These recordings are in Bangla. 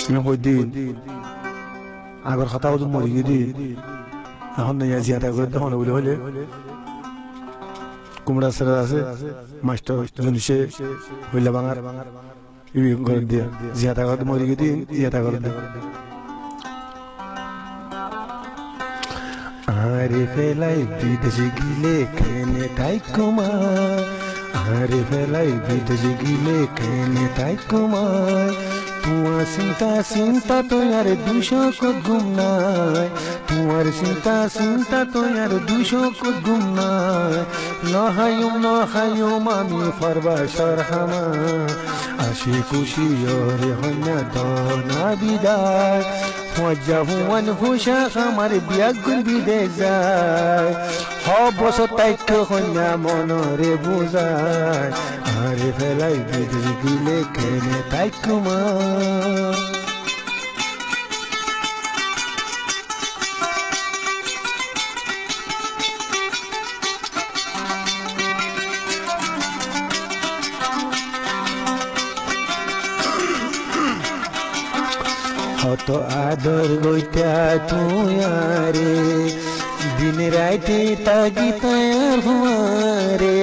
আমি কই দিন আগর কথা তো মরি গিয়ে এখন নিয়ে জিয়াটা করে তখন বলে হলে কুমড়া সেরা আছে মাস্টার জনিসে হইলা ভাঙার ঘর দিয়া জিয়াটা করে মরি গিয়ে দিন জিয়াটা করে দেয় আরে ফেলাই বিদেশে গিলে কেনে তাই কুমার আরে ফেলাই বিদেশে গিলে কেনে তাই কুমার তোমার চিন্তা চিন্তা তো আর 200 কোট ঘুম নাই তোমার চিন্তা চিন্তা তো আর 200 কোট ঘুম নাই নহায়ুম আমি ফরবা সরহামা আসি খুশি ওরে হন্যা দনা বিদায় মজ্জাহুয়ান ফুসা আমার বিয়াগুল বিদে যায় হবস তাইক হন্যা মনরে বুঝায় আরে ফেলাই বিদেশ গিলে কেনে তাই কুমার হত আদর গইতা তুই আরে দিন রাইতে তাগি তায়ার হুয়ারে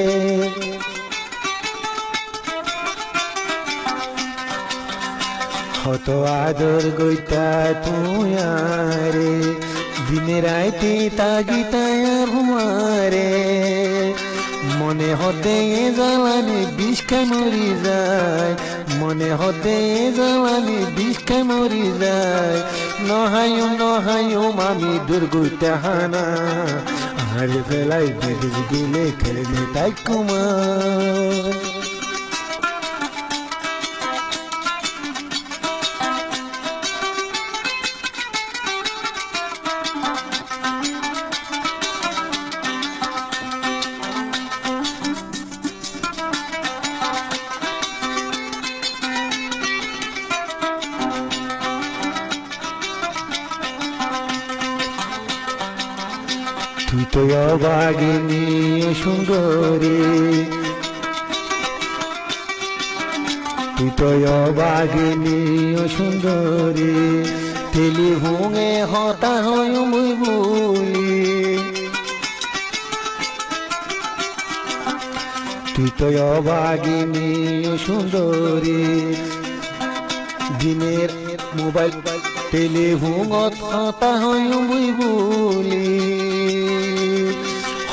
হত আদর গইতা তুই আরে দিন রাইতে তাগি তায়ার হুয়ারে মনে হতে জ্বালানি বিষকে মরি যায় মনে হতে জ্বালানি বিষকে মরি যায় নহায়ুম আমি দুর্গুইতে হানা আরে ফেলাই বিদেশ গিলে খেলে তাই কুমার তুই তো অবাগিনী সুন্দরী তুই তো অবাগিনী সুন্দরী তেলি ভুঙে হতা হয় মুই বলি তুই তো অবাগিনী সুন্দরী দিনের মোবাইল টেলিভুঙত হতা হয় মুই বলি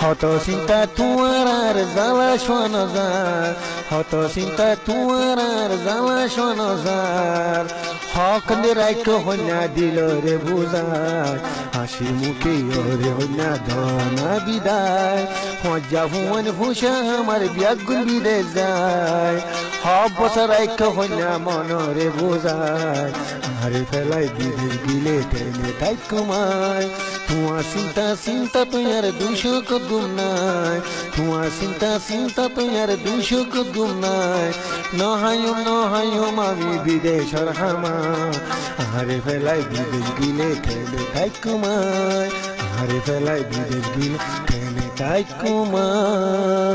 হত চিন্তা তোমার আর জ্বালা শোন যার হত চিন্তা তোমার আর জ্বালা শোন যার হক রাইক হন্যা দিল রে বুঝায় হাসি মুখে ওরে হন্যা ধনা বিদায় মজ্জাহুয়ান ফুসা আমার বিয়াগুল বিদে যায় হব বছর রাইক হন্যা মনরে বুঝায় আরে ফেলাই বিদেশ গিলে টেনে তাই কুমায় তোমার চিন্তা চিন্তা তুই আর 200 কোট ঘুম নাই তোমার চিন্তা চিন্তা তুই আর 200 কোট ঘুম নাই নহায়ুম আমি বিদেশর হামা আরে ফেলাই বিদেশ গিলে টেনে তাই কুমায় আরে ফেলাই বিদেশ গিলে টেনে তাই কুমায়